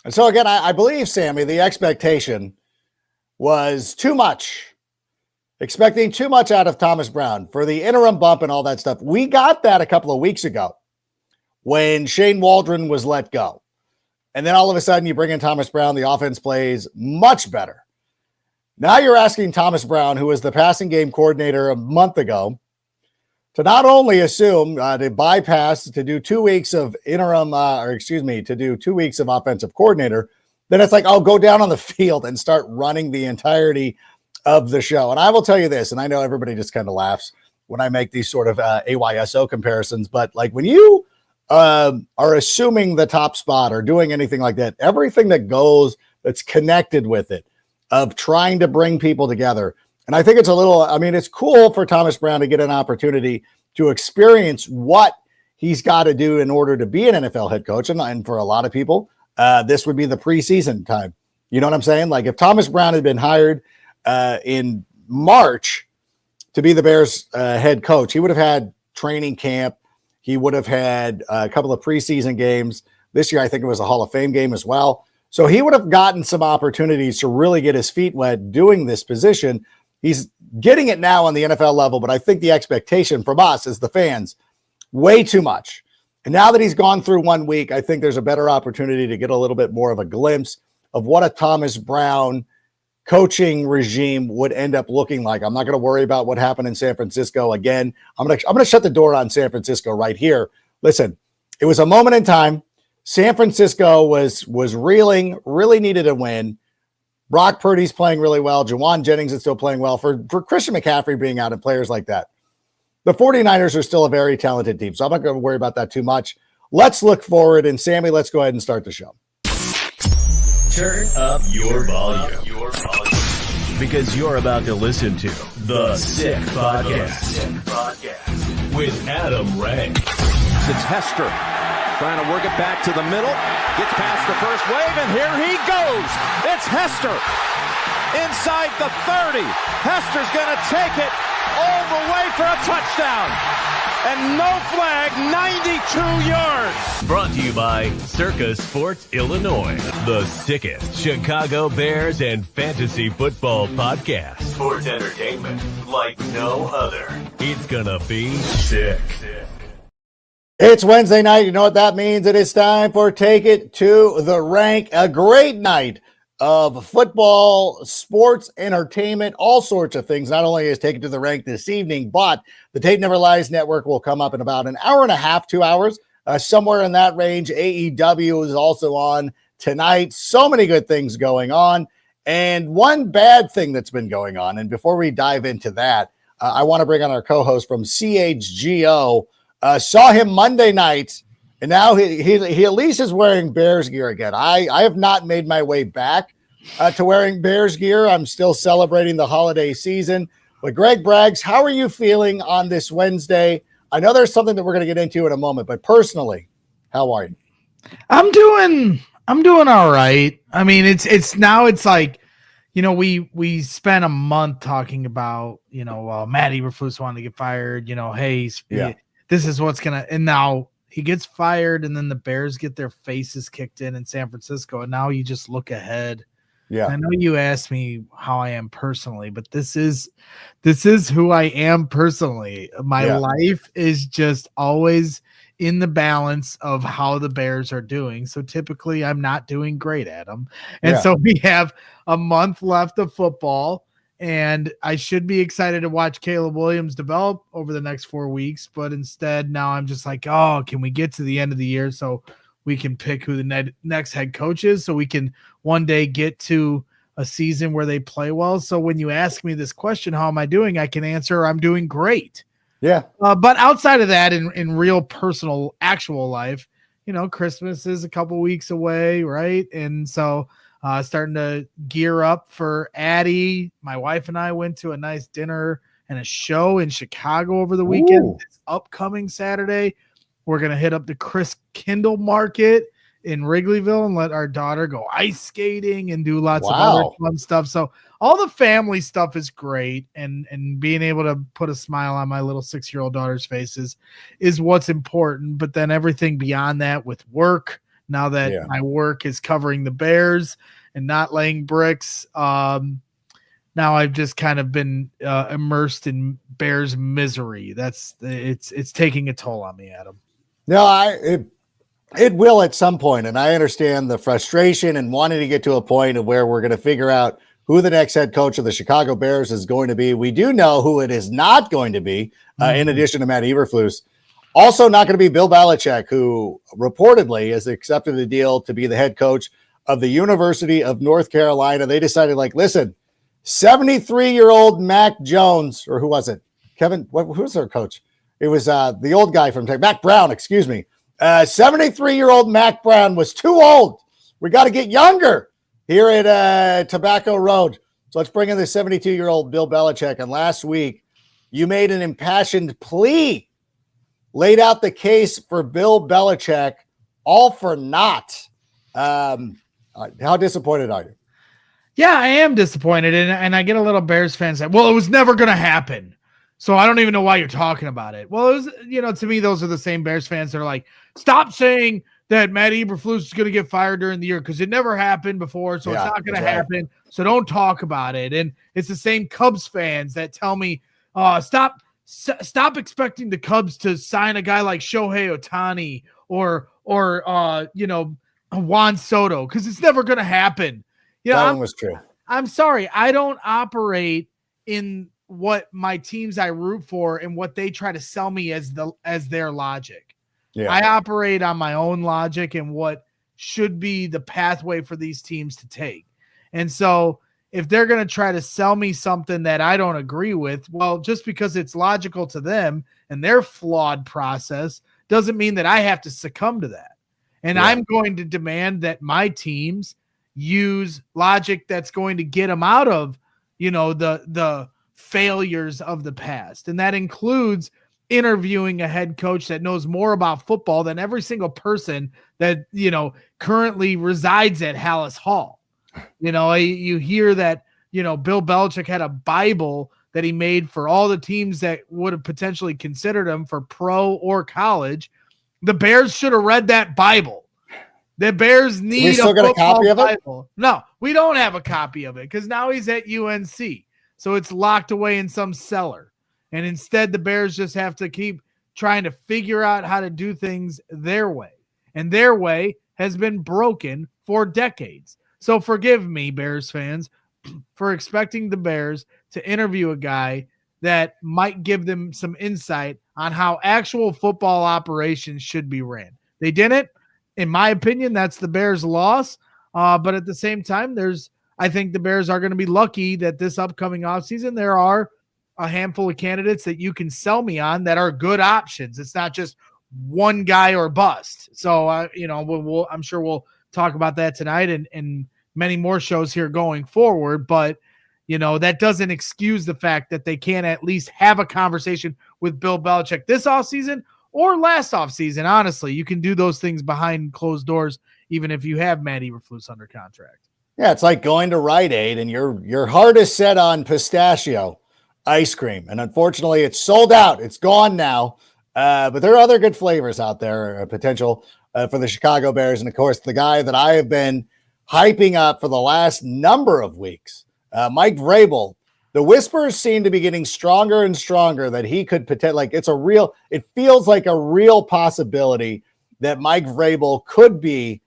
And so again, I believe, Sammy, the expectation was too much. Expecting too much out of Thomas Brown for the interim bump and all that stuff. We got that a couple of weeks ago when Shane Waldron was let go. And then all of a sudden you bring in Thomas Brown, the offense plays much better. Now you're asking Thomas Brown, who was the passing game coordinator a month ago, to not only assume to bypass, to do 2 weeks of interim, to do 2 weeks of offensive coordinator, then it's like, oh, go down on the field and start running the entirety of the show. And I will tell you this, and I know everybody just kind of laughs when I make these sort of AYSO comparisons, but like when you are assuming the top spot or doing anything like that, everything that goes that's connected with it, of trying to bring people together. And I think it's it's cool for Thomas Brown to get an opportunity to experience what he's got to do in order to be an NFL head coach. And for a lot of people, this would be the preseason time. You know what I'm saying? Like if Thomas Brown had been hired in March to be the Bears head coach, he would have had training camp. He would have had a couple of preseason games. This year, I think it was a Hall of Fame game as well. So he would have gotten some opportunities to really get his feet wet doing this position. He's getting it now on the NFL level, but I think the expectation from us as the fans, way too much. And now that he's gone through 1 week, I think there's a better opportunity to get a little bit more of a glimpse of what a Thomas Brown coaching regime would end up looking like. I'm not going to worry about what happened in San Francisco again. I'm going to shut the door on San Francisco right here. Listen, it was a moment in time. San Francisco was reeling, really needed a win. Brock Purdy's playing really well. Jawan Jennings is still playing well. For Christian McCaffrey being out and players like that, the 49ers are still a very talented team, so I'm not going to worry about that too much. Let's look forward, and Sammy, let's go ahead and start the show. Turn up your volume. Because you're about to listen to The Sick Podcast with Adam Ray. It's Hester trying to work it back to the middle. Gets past the first wave, and here he goes. It's Hester inside the 30. Hester's going to take it all the way for a touchdown. And no flag, 92 yards. Brought to you by Circa Sports Illinois, the sickest Chicago Bears and fantasy football podcast. Sports entertainment like no other. It's gonna be sick. It's Wednesday night. You know what that means? It is time for Take It to the Rank. A great night of football, sports, entertainment, all sorts of things. Not only is Take It to the Rank this evening, but the Tape Never Lies Network will come up in about an hour and a half, 2 hours, somewhere in that range. AEW is also on tonight. So many good things going on. And one bad thing that's been going on. And before we dive into that, I want to bring on our co-host from CHGO. Saw him Monday night, and now he at least is wearing Bears gear again. I have not made my way back to wearing Bears gear. I'm still celebrating the holiday season. But Greg Braggs, how are you feeling on this Wednesday? I know there's something that we're going to get into in a moment, but personally, how are you? I'm doing all right. I mean, it's like, you know, we spent a month talking about, you know, Matt Eberflus wanting to get fired, you know, hey, this is what's going to, and now he gets fired, and then the Bears get their faces kicked in San Francisco, and now you just look ahead. Yeah, I know you asked me how I am personally, but this is who I am personally. My life is just always in the balance of how the Bears are doing. So typically I'm not doing great, Adam. And so we have a month left of football, and I should be excited to watch Caleb Williams develop over the next 4 weeks. But instead now I'm just like, oh, can we get to the end of the year so we can pick who the next head coach is, so we can one day get to a season where they play well. So when you ask me this question, how am I doing? I can answer, I'm doing great. Yeah. But outside of that, in real personal, actual life, you know, Christmas is a couple weeks away, right? And so starting to gear up for Addie. My wife and I went to a nice dinner and a show in Chicago over the weekend. It's upcoming Saturday. We're going to hit up the Chris Kindle Market in Wrigleyville and let our daughter go ice skating and do lots of other fun stuff. So all the family stuff is great. And being able to put a smile on my little 6-year-old daughter's face is what's important. But then everything beyond that with work, now that Yeah. my work is covering the Bears and not laying bricks. Now I've just kind of been immersed in Bears misery. It's taking a toll on me, Adam. No, it will at some point, and I understand the frustration and wanting to get to a point of where we're going to figure out who the next head coach of the Chicago Bears is going to be. We do know who it is not going to be, in addition to Matt Eberflus. Also not going to be Bill Belichick, who reportedly has accepted a deal to be the head coach of the University of North Carolina. They decided, like, listen, 73-year-old Mac Jones, or who was it? Kevin, who was their coach? It was the old guy from Mac Brown, excuse me. 73-year-old Mac Brown was too old. We got to get younger here at Tobacco Road. So let's bring in the 72-year-old Bill Belichick. And last week, you made an impassioned plea, laid out the case for Bill Belichick, all for naught. How disappointed are you? Yeah, I am disappointed. And I get a little Bears fan say, well, it was never going to happen. So I don't even know why you're talking about it. Well, it was, to me, those are the same Bears fans that are like, stop saying that Matt Eberflus is going to get fired during the year because it never happened before, so it's not going to happen. Right. So don't talk about it. And it's the same Cubs fans that tell me, stop expecting the Cubs to sign a guy like Shohei Ohtani or Juan Soto because it's never going to happen. That one was true. I'm sorry. I don't operate in what my teams I root for and what they try to sell me as their logic. Yeah. I operate on my own logic and what should be the pathway for these teams to take. And so if they're going to try to sell me something that I don't agree with, well, just because it's logical to them and their flawed process doesn't mean that I have to succumb to that. And I'm going to demand that my teams use logic that's going to get them out of, the failures of the past. And that includes interviewing a head coach that knows more about football than every single person that, currently resides at Hallis Hall. You hear that, Bill Belichick had a Bible that he made for all the teams that would have potentially considered him for pro or college. The Bears should have read that Bible. The Bears need a copy of Bible. No, we don't have a copy of it because now he's at UNC. So it's locked away in some cellar. And instead, the Bears just have to keep trying to figure out how to do things their way. And their way has been broken for decades. So forgive me, Bears fans, for expecting the Bears to interview a guy that might give them some insight on how actual football operations should be ran. They didn't. In my opinion, that's the Bears' loss. But at the same time, I think the Bears are going to be lucky that this upcoming offseason, there are a handful of candidates that you can sell me on that are good options. It's not just one guy or bust. So, I'm sure we'll talk about that tonight and many more shows here going forward. But, that doesn't excuse the fact that they can't at least have a conversation with Bill Belichick this offseason or last offseason. Honestly, you can do those things behind closed doors, even if you have Matt Eberflus under contract. Yeah, it's like going to Rite Aid and your heart is set on pistachio ice cream. And unfortunately, it's sold out. It's gone now. But there are other good flavors out there, potential for the Chicago Bears. And, of course, the guy that I have been hyping up for the last number of weeks, Mike Vrabel. The whispers seem to be getting stronger and stronger that he could it feels like a real possibility that Mike Vrabel could be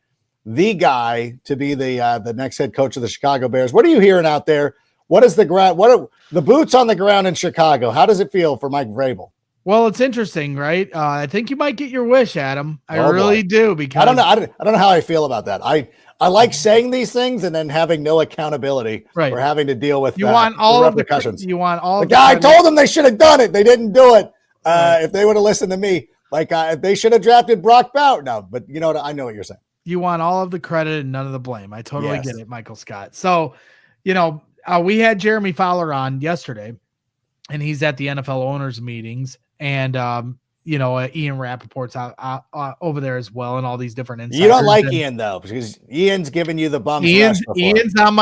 the guy to be the next head coach of the Chicago Bears. What are you hearing out there? What is the ground? What are the boots on the ground in Chicago? How does it feel for Mike Vrabel? Well, it's interesting, right? I think you might get your wish, Adam. I really do, because I don't know. I don't know how I feel about that. I like saying these things and then having no accountability for having to deal with want all the of repercussions. You want all the guy told them they should have done it. They didn't do it. If they would have listened to me, they should have drafted Brock Bowers. No, but you know what? I know what you're saying. You want all of the credit and none of the blame. I totally get it, Michael Scott. So, we had Jeremy Fowler on yesterday, and he's at the NFL owners meetings, and Ian Rappaport's out over there as well, and all these different insiders. You don't like Ian though, because Ian's giving you the bumps. Ian's on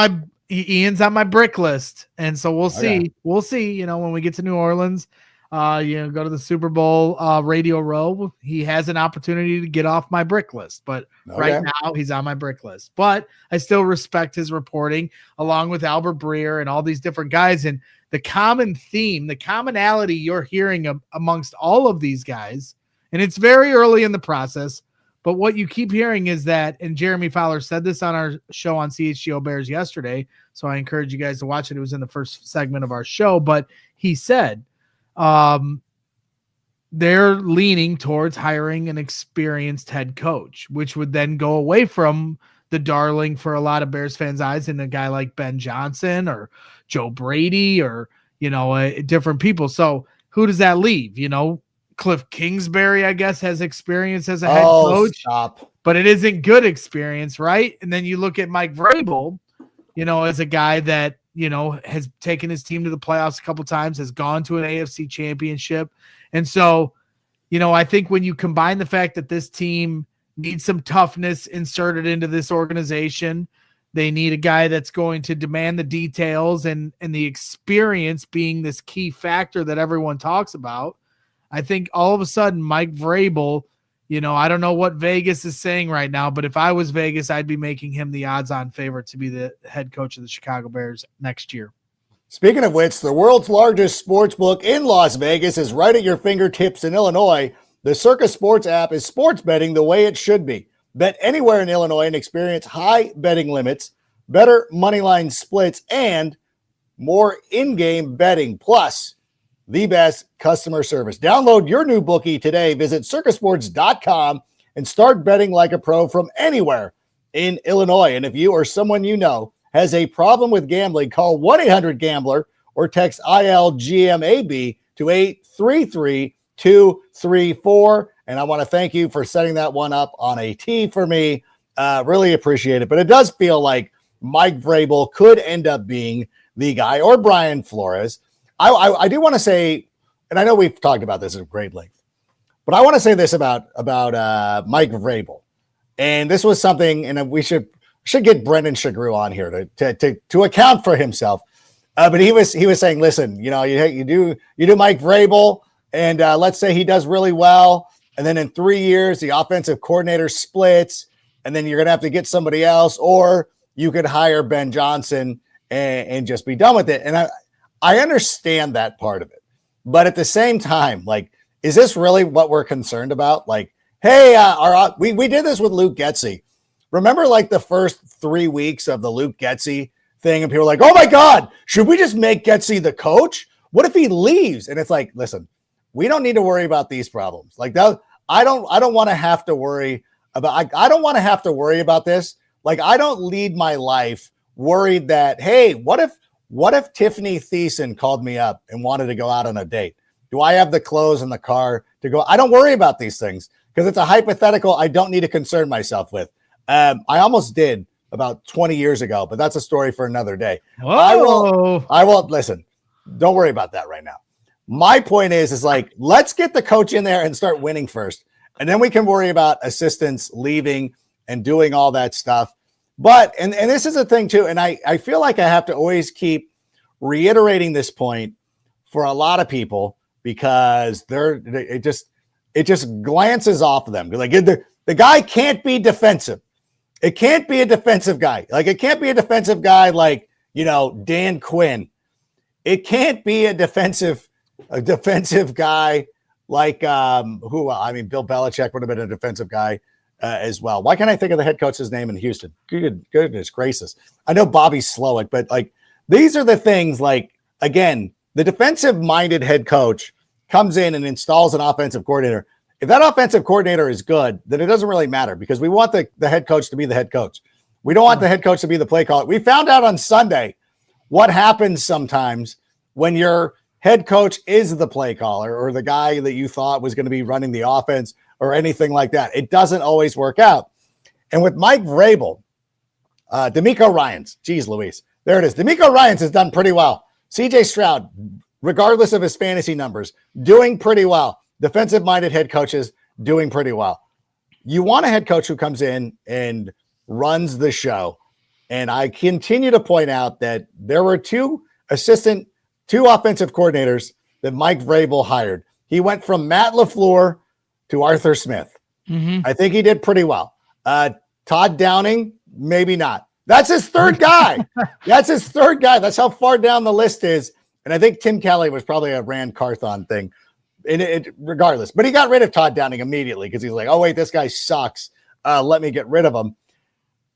my brick list, and so we'll see. Okay. We'll see. When we get to New Orleans, go to the Super Bowl Radio Row, he has an opportunity to get off my brick list. But right now, he's on my brick list. But I still respect his reporting, along with Albert Breer and all these different guys. And the common theme, the commonality you're hearing amongst all of these guys, and it's very early in the process, but what you keep hearing is that, and Jeremy Fowler said this on our show on CHGO Bears yesterday, so I encourage you guys to watch it. It was in the first segment of our show, but he said they're leaning towards hiring an experienced head coach, which would then go away from the darling for a lot of Bears fans' eyes and a guy like Ben Johnson or Joe Brady or, different people. So who does that leave? Cliff Kingsbury, I guess, has experience as a head coach, but it isn't good experience, right? And then you look at Mike Vrabel, as a guy that, has taken his team to the playoffs a couple times, has gone to an AFC championship. And so, I think when you combine the fact that this team needs some toughness inserted into this organization, they need a guy that's going to demand the details and the experience being this key factor that everyone talks about. I think all of a sudden, Mike Vrabel, I don't know what Vegas is saying right now, but if I was Vegas, I'd be making him the odds-on favorite to be the head coach of the Chicago Bears next year. Speaking of which, the world's largest sports book in Las Vegas is right at your fingertips in Illinois. The Circus Sports app is sports betting the way it should be. Bet anywhere in Illinois and experience high betting limits, better moneyline splits, and more in-game betting. Plus, the best customer service. Download your new bookie today. Visit circusports.com and start betting like a pro from anywhere in Illinois. And if you or someone you know has a problem with gambling, call 1-800-GAMBLER or text ILGMAB to 833-234. And I want to thank you for setting that one up on a tee for me. Really appreciate it. But it does feel like Mike Vrabel could end up being the guy, or Brian Flores. I do want to say, and I know we've talked about this at great length, but I want to say this about Mike Vrabel. And this was something, and we should get Brendan Shagru on here to account for himself. But he was saying, listen, you do Mike Vrabel, and let's say he does really well, and then in 3 years the offensive coordinator splits, and then you're gonna have to get somebody else, or you could hire Ben Johnson and just be done with it. And I understand that part of it, but at the same time, like, is this really what we're concerned about? Like, hey, we did this with Luke Getsy. Remember, like, the first 3 weeks of the Luke Getsy thing, and people were like, "Oh my God, should we just make Getsy the coach? What if he leaves?" And it's like, listen, we don't need to worry about these problems. Like that, I don't want to have to worry about. I don't want to have to worry about this. Like, I don't lead my life worried that, hey, what if Tiffany Thiessen called me up and wanted to go out on a date? Do I have the clothes in the car to go? I don't worry about these things because it's a hypothetical I don't need to concern myself with. I almost did about 20 years ago, but that's a story for another day. Whoa. I won't listen. Don't worry about that right now. My point is like, let's get the coach in there and start winning first. And then we can worry about assistants leaving and doing all that stuff. But, and this is a thing too, and I feel like I have to always keep reiterating this point for a lot of people because it just glances off of them. Like, the guy can't be defensive. It can't be a defensive guy. Like, it can't be a defensive guy like, Dan Quinn. It can't be a defensive guy like Bill Belichick would have been a defensive guy as well. Why can't I think of the head coach's name in Houston? Goodness gracious. I know Bobby Slowick, but like, these are the things, like, again, the defensive-minded head coach comes in and installs an offensive coordinator. If that offensive coordinator is good, then it doesn't really matter because we want the head coach to be the head coach. We don't want the head coach to be the play caller. We found out on Sunday what happens sometimes when your head coach is the play caller or the guy that you thought was going to be running the offense or anything like that. It doesn't always work out. And with Mike Vrabel, D'Amico Ryans, geez Louise, there it is. D'Amico Ryans has done pretty well. CJ Stroud, regardless of his fantasy numbers, doing pretty well. Defensive-minded head coaches doing pretty well. You want a head coach who comes in and runs the show. And I continue to point out that there were two offensive coordinators that Mike Vrabel hired. He went from Matt LaFleur to Arthur Smith. Mm-hmm. I think he did pretty well. Todd Downing, maybe not. That's his third guy. That's how far down the list is. And I think Tim Kelly was probably a Rand Carthon thing. Regardless, but he got rid of Todd Downing immediately because he's like, oh wait, this guy sucks. Let me get rid of him.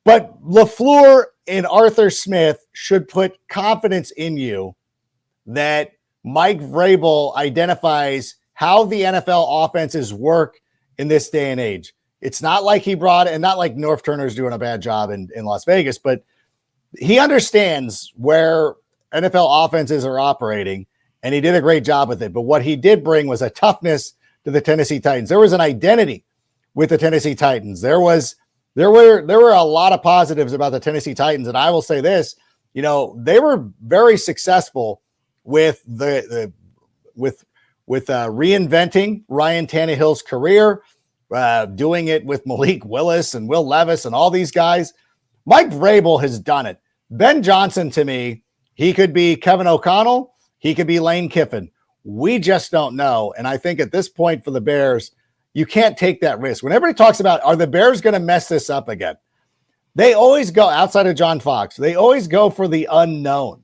But LaFleur and Arthur Smith should put confidence in you that Mike Vrabel identifies how the NFL offenses work in this day and age. It's not like he brought, and not like North Turner's doing a bad job in Las Vegas, but he understands where NFL offenses are operating, and he did a great job with it. But what he did bring was a toughness to the Tennessee Titans. There was an identity with the Tennessee Titans. There were a lot of positives about the Tennessee Titans, and I will say this: they were very successful with reinventing Ryan Tannehill's career, doing it with Malik Willis and Will Levis and all these guys. Mike Vrabel has done it. Ben Johnson, to me, he could be Kevin O'Connell. He could be Lane Kiffin. We just don't know. And I think at this point for the Bears, you can't take that risk. When everybody talks about, are the Bears going to mess this up again? They always go, outside of John Fox, they always go for the unknown.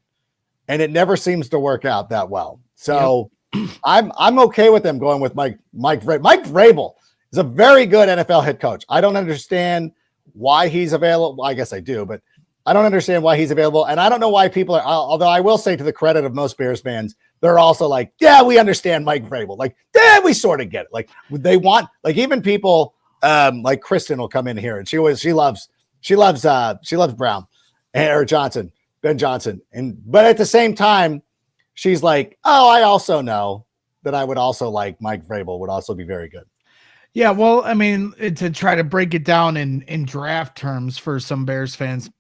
And it never seems to work out that well. So yep. I'm okay with them going with Mike Vrabel. Mike Vrabel is a very good NFL head coach. I don't understand why he's available. Well, I guess I do, but I don't understand why he's available. And I don't know why people are, although I will say to the credit of most Bears fans, they're also like, yeah, we understand Mike Vrabel. Like, yeah, we sort of get it. Like they want, like even people like Kristen will come in here and she loves Brown or Johnson, Ben Johnson. But at the same time, she's like, oh, I also know that I would also like Mike Vrabel would also be very good. Yeah, well, I mean, to try to break it down in draft terms for some Bears fans,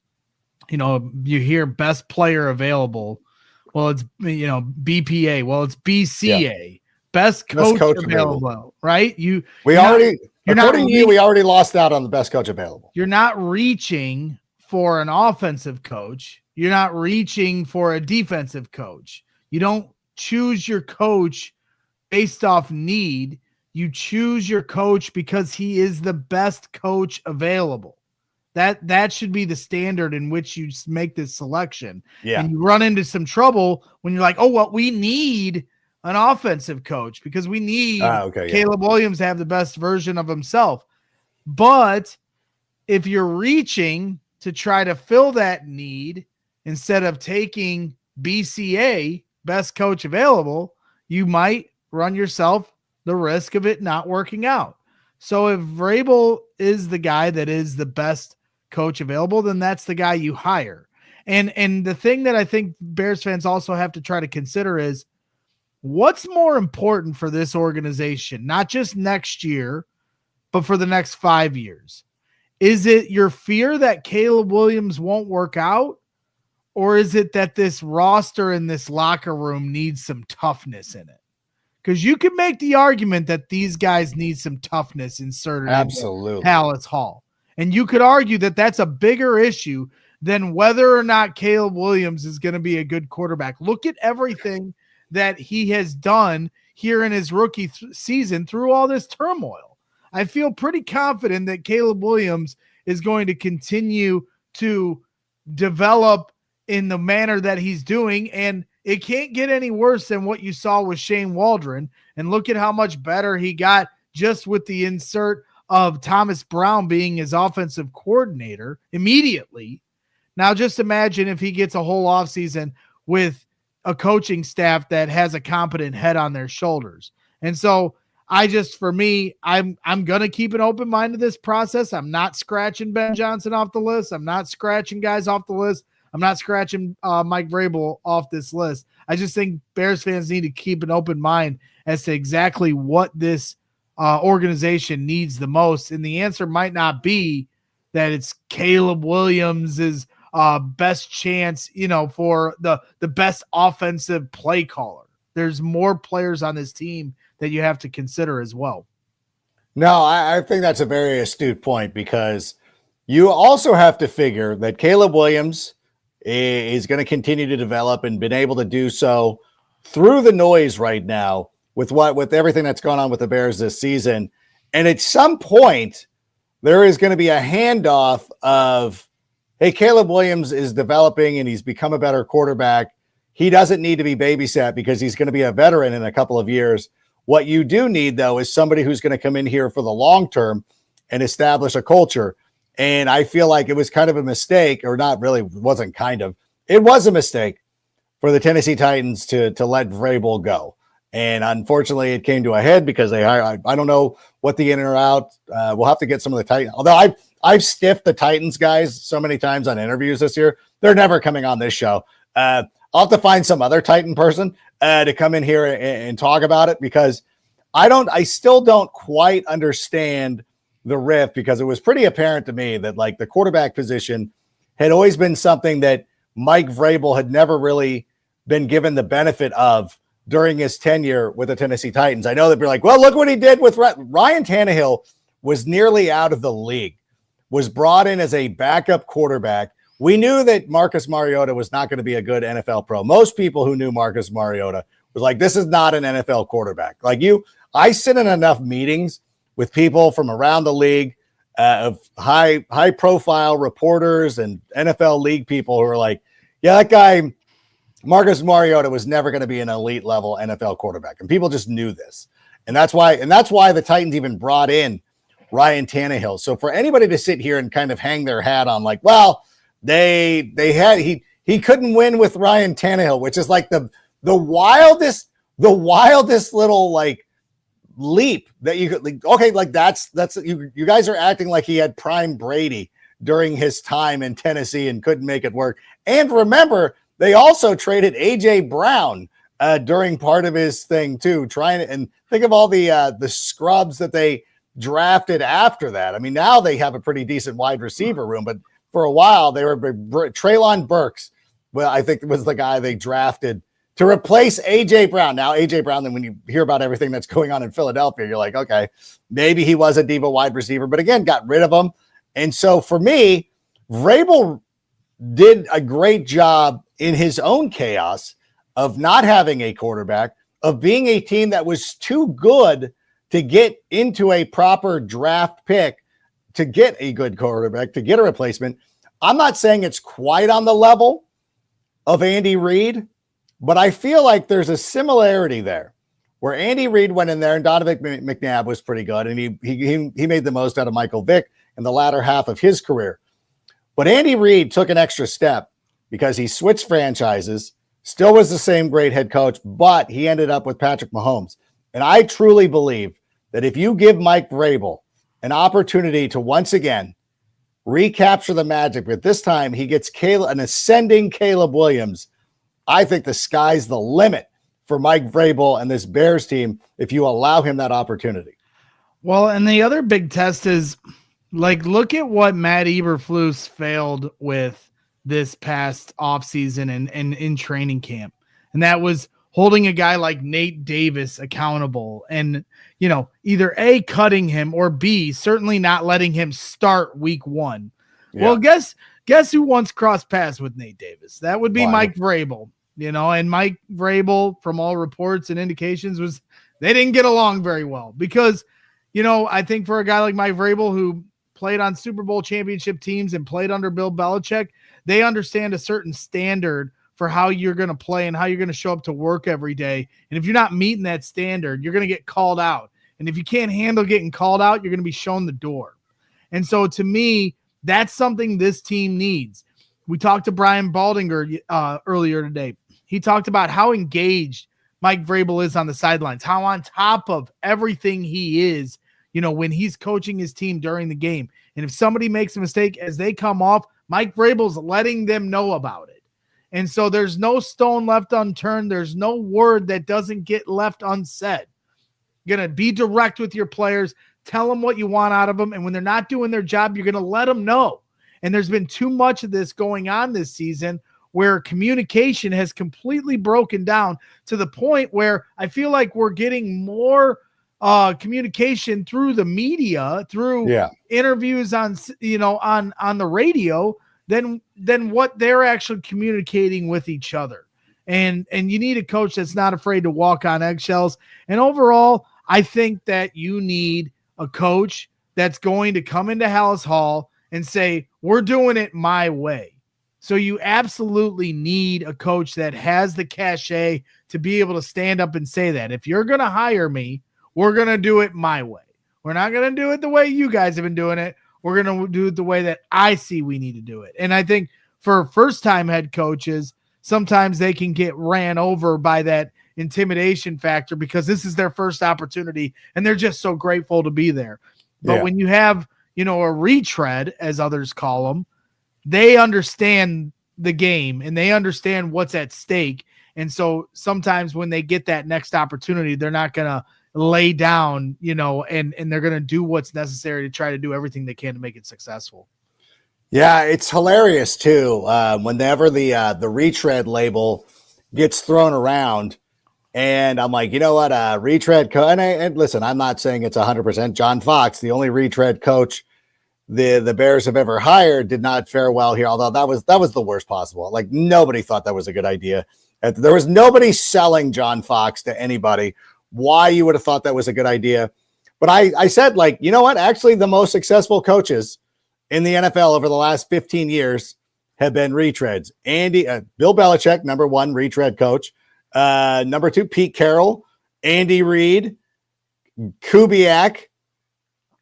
you hear best player available. Well, it's, BPA. Well, it's BCA. Yeah. Best coach available, right? We already lost out on the best coach available. You're not reaching for an offensive coach. You're not reaching for a defensive coach. You don't choose your coach based off need. You choose your coach because he is the best coach available. That should be the standard in which you make this selection. Yeah. And you run into some trouble when you're like, oh, well, we need an offensive coach because we need Caleb Williams to have the best version of himself. But if you're reaching to try to fill that need instead of taking BCA, best coach available, you might run yourself the risk of it not working out. So if Vrabel is the guy that is the best coach available, then that's the guy you hire. And the thing that I think Bears fans also have to try to consider is what's more important for this organization, not just next year, but for the next 5 years. Is it your fear that Caleb Williams won't work out? Or is it that this roster in this locker room needs some toughness in it? Because you can make the argument that these guys need some toughness inserted into Hallett's Hall. And you could argue that that's a bigger issue than whether or not Caleb Williams is going to be a good quarterback. Look at everything that he has done here in his rookie season through all this turmoil. I feel pretty confident that Caleb Williams is going to continue to develop in the manner that he's doing, and it can't get any worse than what you saw with Shane Waldron. And look at how much better he got just with the insert of Thomas Brown being his offensive coordinator immediately. Now just imagine if he gets a whole offseason with a coaching staff that has a competent head on their shoulders. And so I'm going to keep an open mind to this process. I'm not scratching Ben Johnson off the list. I'm not scratching guys off the list. I'm not scratching Mike Vrabel off this list. I just think Bears fans need to keep an open mind as to exactly what this organization needs the most. And the answer might not be that it's Caleb Williams' best chance, for the best offensive play caller. There's more players on this team that you have to consider as well. No, I think that's a very astute point because you also have to figure that Caleb Williams is going to continue to develop and been able to do so through the noise right now with everything that's gone on with the Bears this season. And at some point, there is going to be a handoff of, hey, Caleb Williams is developing and he's become a better quarterback. He doesn't need to be babysat because he's going to be a veteran in a couple of years. What you do need, though, is somebody who's going to come in here for the long term and establish a culture. And I feel like it was kind of a mistake, or not really, wasn't kind of. It was a mistake for the Tennessee Titans to let Vrabel go. And unfortunately, it came to a head because I don't know what the in or out. We'll have to get some of the Titans. Although I've stiffed the Titans guys so many times on interviews this year. They're never coming on this show. I'll have to find some other Titan person to come in here and talk about it, because I still don't quite understand the rift, because it was pretty apparent to me that like the quarterback position had always been something that Mike Vrabel had never really been given the benefit of during his tenure with the Tennessee Titans. I know they'd be like, well, look what he did with Ryan Tannehill. Was nearly out of the league, was brought in as a backup quarterback. We knew that Marcus Mariota was not going to be a good NFL pro. Most people who knew Marcus Mariota was like, this is not an NFL quarterback. Like I sit in enough meetings with people from around the league, of high profile reporters and NFL league people who are like, yeah, that guy, Marcus Mariota, was never going to be an elite level NFL quarterback. And people just knew this. And that's why the Titans even brought in Ryan Tannehill. So for anybody to sit here and kind of hang their hat on like, well, he couldn't win with Ryan Tannehill, which is like the wildest little like leap that you could like, okay, like that's you guys are acting like he had prime Brady during his time in Tennessee and couldn't make it work. And remember, they also traded AJ Brown during part of his thing too, and think of all the scrubs that they drafted after that. I mean, now they have a pretty decent wide receiver room, but for a while they were Treylon Burks. Well, I think was the guy they drafted to replace AJ Brown. Now AJ Brown, then when you hear about everything that's going on in Philadelphia, you're like, okay, maybe he was a diva wide receiver, but again, got rid of him. And so for me, Vrabel did a great job in his own chaos of not having a quarterback, of being a team that was too good to get into a proper draft pick, to get a good quarterback, to get a replacement. I'm not saying it's quite on the level of Andy Reid, but I feel like there's a similarity there where Andy Reid went in there and Donovan McNabb was pretty good. And he made the most out of Michael Vick in the latter half of his career. But Andy Reid took an extra step because he switched franchises, still was the same great head coach, but he ended up with Patrick Mahomes. And I truly believe that if you give Mike Vrabel an opportunity to once again recapture the magic, but this time he gets an ascending Caleb Williams, I think the sky's the limit for Mike Vrabel and this Bears team if you allow him that opportunity. Well, and the other big test is, like, look at what Matt Eberflus failed with this past offseason and in training camp. And that was holding a guy like Nate Davis accountable and, either A, cutting him, or B, certainly not letting him start week one. Yeah. Well, guess who once crossed paths with Nate Davis? That would be Mike Vrabel, and Mike Vrabel, from all reports and indications, they didn't get along very well because, I think for a guy like Mike Vrabel, who played on Super Bowl championship teams and played under Bill Belichick, they understand a certain standard for how you're going to play and how you're going to show up to work every day. And if you're not meeting that standard, you're going to get called out. And if you can't handle getting called out, you're going to be shown the door. And so to me, that's something this team needs. We talked to Brian Baldinger earlier today. He talked about how engaged Mike Vrabel is on the sidelines, how on top of everything he is, when he's coaching his team during the game. And if somebody makes a mistake as they come off, Mike Vrabel's letting them know about it. And so there's no stone left unturned. There's no word that doesn't get left unsaid. You're going to be direct with your players. Tell them what you want out of them. And when they're not doing their job, you're going to let them know. And there's been too much of this going on this season where communication has completely broken down to the point where I feel like we're getting more communication through the media, through interviews on the radio than what they're actually communicating with each other. And you need a coach that's not afraid to walk on eggshells. And overall, I think that you need a coach that's going to come into Hallis Hall and say, we're doing it my way. So you absolutely need a coach that has the cachet to be able to stand up and say that. If you're going to hire me, we're going to do it my way. We're not going to do it the way you guys have been doing it. We're going to do it the way that I see we need to do it. And I think for first-time head coaches, sometimes they can get ran over by that intimidation factor because this is their first opportunity and they're just so grateful to be there. But when you have, a retread, as others call them, they understand the game and they understand what's at stake. And so sometimes when they get that next opportunity, they're not going to lay down, and they're going to do what's necessary to try to do everything they can to make it successful. Yeah, it's hilarious too. Whenever the retread label gets thrown around, and I'm like, you know what, retread coach. And listen, I'm not saying it's 100%. John Fox, the only retread coach the Bears have ever hired, did not fare well here. Although that was the worst possible. Like nobody thought that was a good idea. There was nobody selling John Fox to anybody. Why you would have thought that was a good idea? But I said, like, you know what? Actually, the most successful coaches in the NFL over the last 15 years have been retreads. Bill Belichick, number one retread coach. Number two, Pete Carroll, Andy Reid, Kubiak.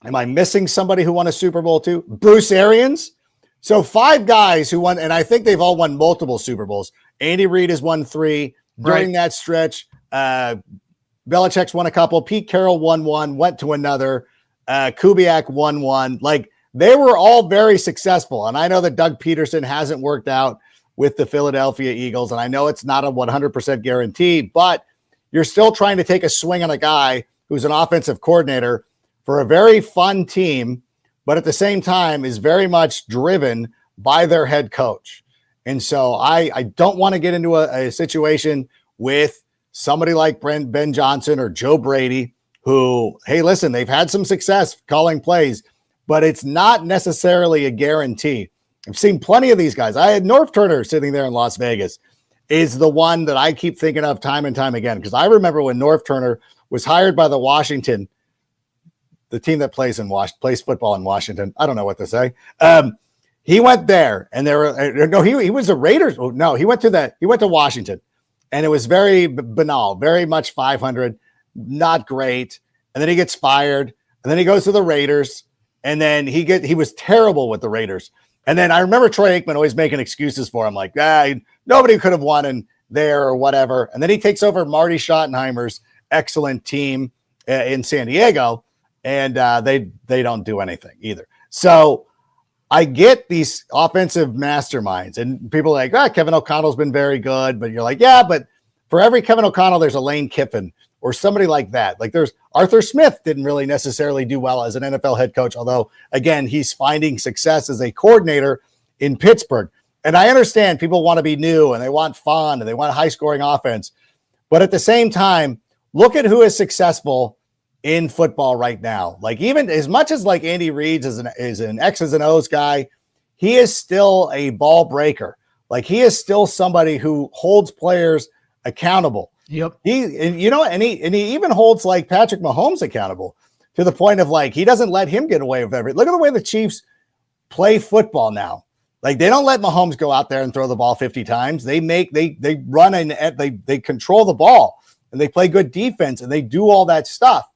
Am I missing somebody who won a Super Bowl too? Bruce Arians. So 5 guys who won, and I think they've all won multiple Super Bowls. Andy Reid has won 3 during that stretch. Belichick's won a couple. Pete Carroll won 1, went to another. Kubiak won 1. Like, they were all very successful. And I know that Doug Peterson hasn't worked out with the Philadelphia Eagles. And I know it's not a 100% guarantee, but you're still trying to take a swing on a guy who's an offensive coordinator for a very fun team, but at the same time is very much driven by their head coach. And so I don't want to get into a situation with somebody like Ben Johnson or Joe Brady, who, hey, listen, they've had some success calling plays, but it's not necessarily a guarantee. I've seen plenty of these guys. I had Norv Turner sitting there in Las Vegas is the one that I keep thinking of time and time again, because I remember when Norv Turner was hired by the Washington, the team that plays football in Washington. I don't know what to say. He went there, and he was a Raiders. No, he went to Washington, and it was very banal, very much 500, not great. And then he gets fired, and then he goes to the Raiders, and then he was terrible with the Raiders. And then I remember Troy Aikman always making excuses for him, like, nobody could have won in there or whatever. And then he takes over Marty Schottenheimer's excellent team in San Diego, and they don't do anything either. So I get these offensive masterminds, and people are like, Kevin O'Connell's been very good, but you're like, yeah, but for every Kevin O'Connell, there's a Lane Kiffin or somebody like that. Like, there's Arthur Smith didn't really necessarily do well as an NFL head coach, although again, he's finding success as a coordinator in Pittsburgh. And I understand people want to be new and they want fun and they want a high scoring offense, but at the same time, look at who is successful in football right now. Like, even as much as like Andy Reid is an X's and O's guy, he is still a ball breaker. Like, he is still somebody who holds players accountable. Yep. He even holds like Patrick Mahomes accountable to the point of like, he doesn't let him get away with everything. Look at the way the Chiefs play football now. Like, they don't let Mahomes go out there and throw the ball 50 times. They run and they control the ball, and they play good defense, and they do all that stuff.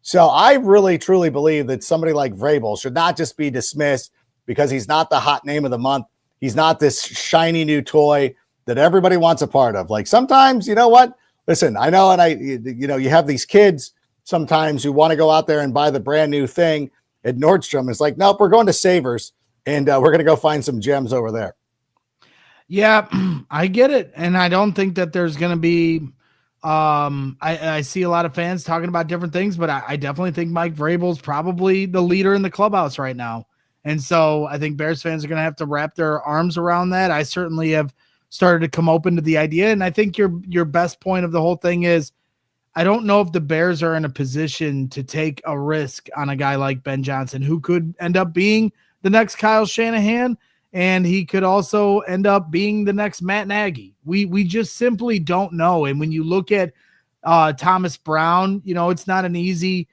So I really, truly believe that somebody like Vrabel should not just be dismissed because he's not the hot name of the month. He's not this shiny new toy that everybody wants a part of. Like, sometimes, you know what? Listen, I know, and you have these kids sometimes who want to go out there and buy the brand new thing at Nordstrom. It's like, nope, we're going to Savers, and we're going to go find some gems over there. Yeah, I get it. And I don't think that there's going to be I see a lot of fans talking about different things, but I definitely think Mike Vrabel is probably the leader in the clubhouse right now. And so I think Bears fans are going to have to wrap their arms around that. I certainly have started to come open to the idea. And I think your best point of the whole thing is, I don't know if the Bears are in a position to take a risk on a guy like Ben Johnson, who could end up being the next Kyle Shanahan. and he could also end up being the next Matt Nagy. We just simply don't know. And when you look at Thomas Brown, it's not an easy,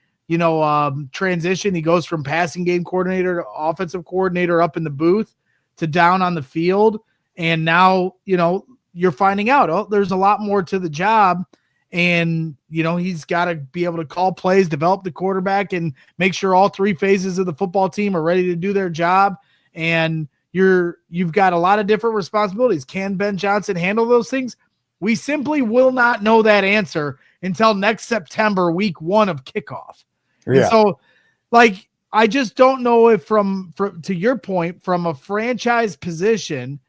transition. He goes from passing game coordinator to offensive coordinator up in the booth to down on the field. And now, you're finding out, there's a lot more to the job. And, he's got to be able to call plays, develop the quarterback, and make sure all three phases of the football team are ready to do their job. And you've got a lot of different responsibilities. Can Ben Johnson handle those things? We simply will not know that answer until next September, week 1 of kickoff. Yeah. And so, I just don't know if from to your point, from a franchise position,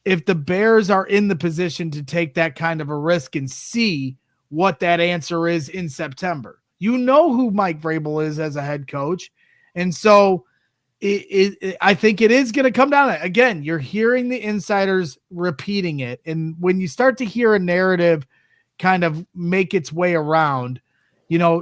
if the Bears are in the position to take that kind of a risk and see what that answer is in September. You know who Mike Vrabel is as a head coach. And so I think it is going to come down to, again, you're hearing the insiders repeating it. And when you start to hear a narrative kind of make its way around,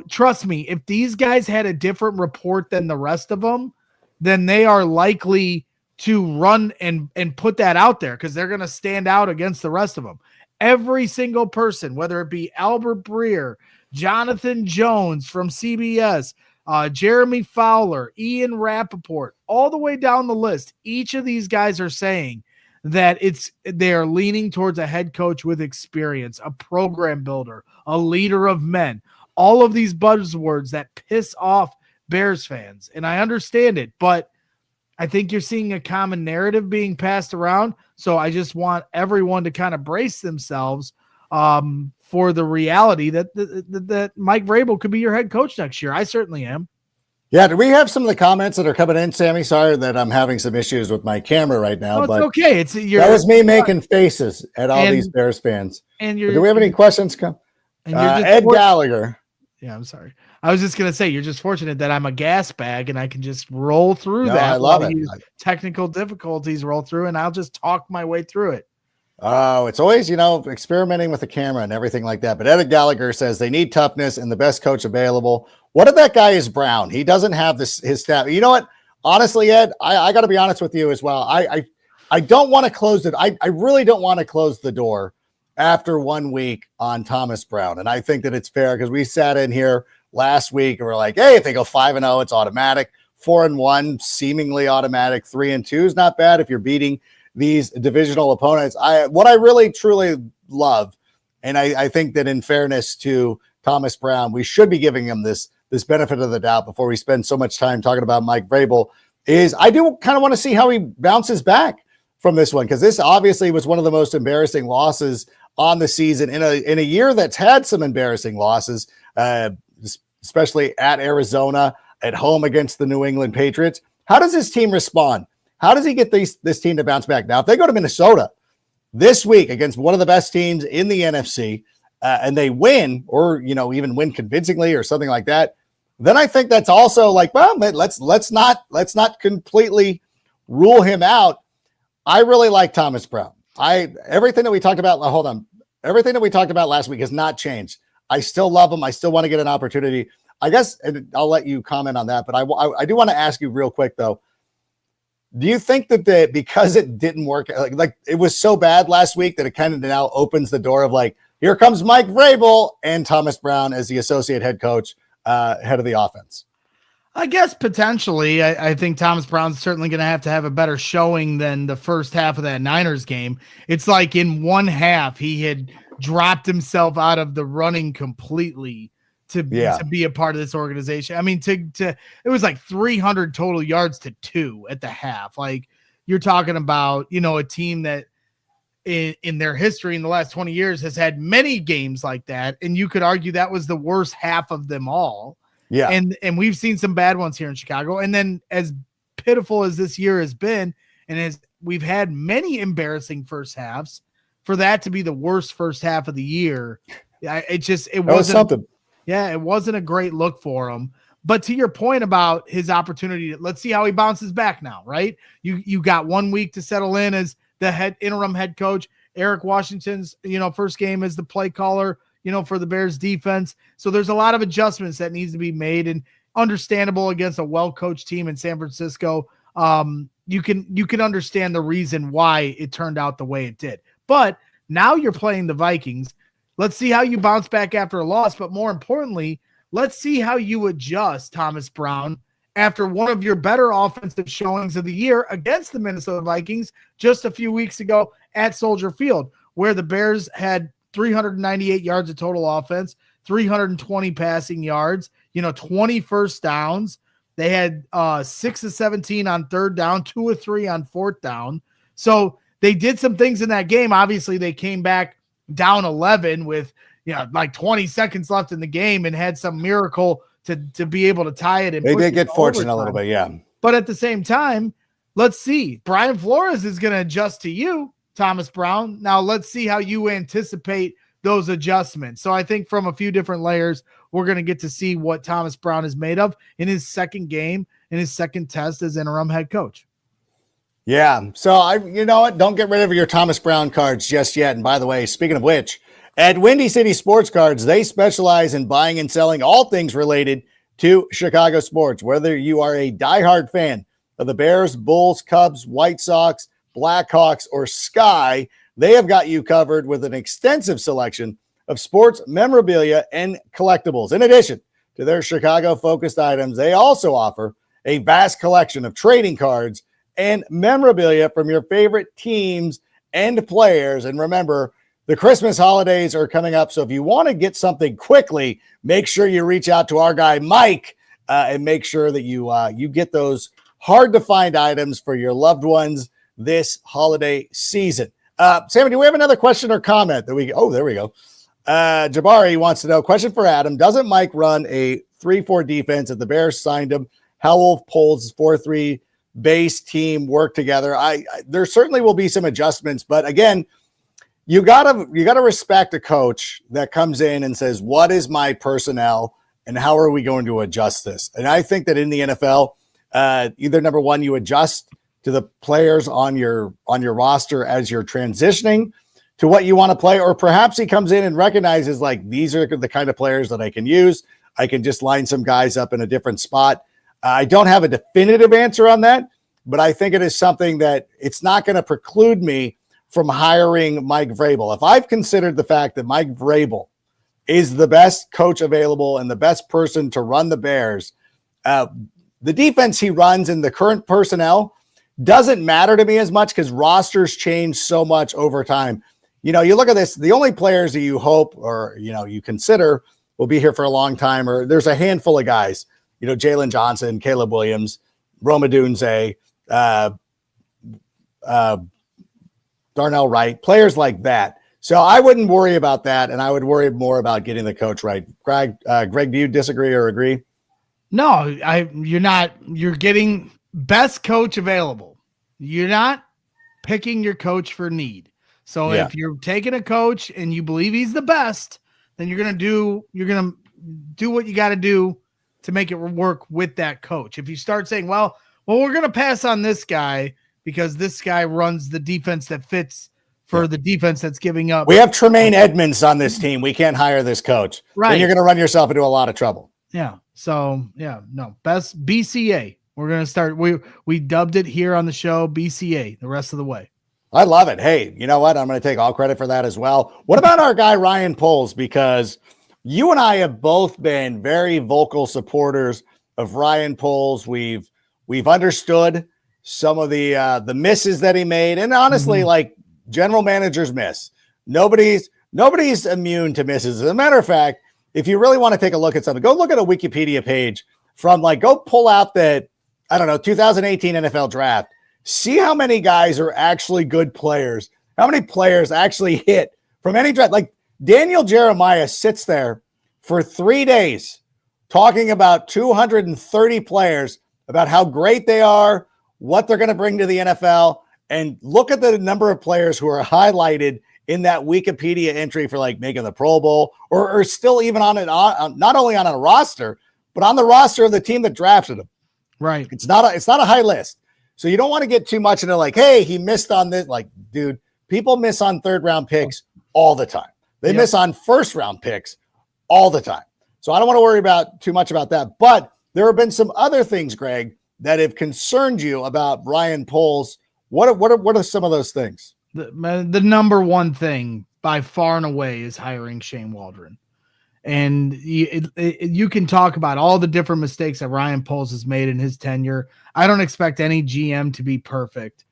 trust me, if these guys had a different report than the rest of them, then they are likely to run and put that out there because they're going to stand out against the rest of them. Every single person, whether it be Albert Breer, Jonathan Jones from CBS, Jeremy Fowler, Ian Rappaport, all the way down the list, each of these guys are saying that they're leaning towards a head coach with experience, a program builder, a leader of men, all of these buzzwords that piss off Bears fans. And I understand it, but I think you're seeing a common narrative being passed around. So I just want everyone to kind of brace themselves for the reality that Mike Vrabel could be your head coach next year. I certainly am. Yeah. Do we have some of the comments that are coming in, Sammy? Sorry that I'm having some issues with my camera right now. It's okay. That was me making faces at all these Bears fans. Do we have any questions come? Ed Gallagher. Yeah, I'm sorry. I was just going to say, you're just fortunate that I'm a gas bag and I can just roll through that. I love it. Technical difficulties roll through and I'll just talk my way through it. Oh, it's always, experimenting with the camera and everything like that. But Ed Gallagher says they need toughness and the best coach available. What if that guy is Brown? He doesn't have his staff. You know what? Honestly, Ed, I got to be honest with you as well. I don't want to close it. I really don't want to close the door after 1 week on Thomas Brown. And I think that it's fair because we sat in here last week and we're like, hey, if they go 5-0, it's automatic. 4-1, seemingly automatic. 3-2 is not bad if you're beating these divisional opponents. What I really truly love, and I think that in fairness to Thomas Brown, we should be giving him this benefit of the doubt before we spend so much time talking about Mike Vrabel, is I do kind of want to see how he bounces back from this one, because this obviously was one of the most embarrassing losses on the season in a year that's had some embarrassing losses, especially at Arizona, at home against the New England Patriots. How does this team respond? How does he get this team to bounce back? Now, if they go to Minnesota this week against one of the best teams in the NFC and they win, or even win convincingly or something like that, then I think that's also like, well, let's not completely rule him out. I really like Thomas Brown. Everything that we talked about last week has not changed. I still love him. I still want to get an opportunity. I guess, and I'll let you comment on that, but I do want to ask you real quick though. Do you think that because it didn't work, like it was so bad last week that it kind of now opens the door of like, here comes Mike Vrabel and Thomas Brown as the associate head coach, head of the offense? I guess potentially. I think Thomas Brown's certainly going to have a better showing than the first half of that Niners game. It's like in one half, he had dropped himself out of the running completely to be a part of this organization. I mean, it was like 300 total yards to 2 at the half. Like you're talking about, a team that in their history in the last 20 years has had many games like that. And you could argue that was the worst half of them all. Yeah. And we've seen some bad ones here in Chicago. And then as pitiful as this year has been, and as we've had many embarrassing first halves, for that to be the worst first half of the year, it wasn't something. Yeah, it wasn't a great look for him. But to your point about his opportunity, let's see how he bounces back now, right? You got 1 week to settle in as the interim head coach. Eric Washington's, first game as the play caller, for the Bears defense. So there's a lot of adjustments that needs to be made, and understandable against a well-coached team in San Francisco. you can understand the reason why it turned out the way it did. But now you're playing the Vikings. Let's see how you bounce back after a loss. But more importantly, let's see how you adjust, Thomas Brown, after one of your better offensive showings of the year against the Minnesota Vikings just a few weeks ago at Soldier Field, where the Bears had 398 yards of total offense, 320 passing yards, 20 first downs. They had 6 of 17 on third down, 2 of 3 on fourth down. So they did some things in that game. Obviously, they came back down 11 with like 20 seconds left in the game and had some miracle to be able to tie it. And they did get fortunate a little bit, yeah. But at the same time, let's see. Brian Flores is going to adjust to you, Thomas Brown. Now let's see how you anticipate those adjustments. So I think from a few different layers, we're going to get to see what Thomas Brown is made of in his second game, in his second test as interim head coach. Yeah. So you know what? Don't get rid of your Thomas Brown cards just yet. And by the way, speaking of which, at Windy City Sports Cards, they specialize in buying and selling all things related to Chicago sports. Whether you are a diehard fan of the Bears, Bulls, Cubs, White Sox, Blackhawks, or Sky, they have got you covered with an extensive selection of sports memorabilia and collectibles. In addition to their Chicago-focused items, they also offer a vast collection of trading cards and memorabilia from your favorite teams and players. And remember, the Christmas holidays are coming up, so if you want to get something quickly, make sure you reach out to our guy Mike and make sure that you get those hard-to-find items for your loved ones this holiday season. Sammy, do we have another question or comment that we? Oh, there we go. Jabari wants to know, question for Adam. Doesn't Mike run a 3-4 defense? If the Bears signed him, how will Poles' 4-3 base team work together? There certainly will be some adjustments, but again, you gotta respect a coach that comes in and says, what is my personnel and how are we going to adjust this? And I think that in the NFL, either number one, you adjust to the players on your roster as you're transitioning to what you want to play, or perhaps he comes in and recognizes like, these are the kind of players that I can use. I can just line some guys up in a different spot. I don't have a definitive answer on that, but I think it is something that it's not going to preclude me from hiring Mike Vrabel. If I've considered the fact that Mike Vrabel is the best coach available and the best person to run the Bears, the defense he runs and the current personnel doesn't matter to me as much because rosters change so much over time. You look at this, the only players that you hope or, you consider will be here for a long time, or there's a handful of guys, Jalen Johnson, Caleb Williams, Roma Dunze, Darnell Wright, players like that. So I wouldn't worry about that, and I would worry more about getting the coach right. Greg, do you disagree or agree? No, you're not. You're getting best coach available. You're not picking your coach for need. So if you're taking a coach and you believe he's the best, then you're gonna do what you got to do to make it work with that coach. If you start saying, well, we're gonna pass on this guy because this guy runs the defense that fits for the defense that's giving up. We have Tremaine Edmonds on this team. We can't hire this coach. Right. Then you're going to run yourself into a lot of trouble. Yeah. So, best BCA. We're going to start. We dubbed it here on the show BCA the rest of the way. I love it. Hey, you know what? I'm going to take all credit for that as well. What about our guy, Ryan Poles? Because you and I have both been very vocal supporters of Ryan Poles. We've understood some of the misses that he made. And honestly, like general managers miss. Nobody's immune to misses. As a matter of fact, if you really want to take a look at something, go look at a Wikipedia page from go pull out that, 2018 NFL draft. See how many guys are actually good players. How many players actually hit from any draft. Like Daniel Jeremiah sits there for 3 days talking about 230 players, about how great they are, what they're going to bring to the NFL, and look at the number of players who are highlighted in that Wikipedia entry for making the Pro Bowl or still even on not only on a roster, but on the roster of the team that drafted him. Right. It's not a high list. So you don't want to get too much into hey, he missed on this. Dude, people miss on third round picks all the time. They miss on first round picks all the time. So I don't want to worry about too much about that. But there have been some other things, Greg, that have concerned you about Ryan Poles? What are some of those things? The number one thing by far and away is hiring Shane Waldron. And you can talk about all the different mistakes that Ryan Poles has made in his tenure. I don't expect any GM to be perfect,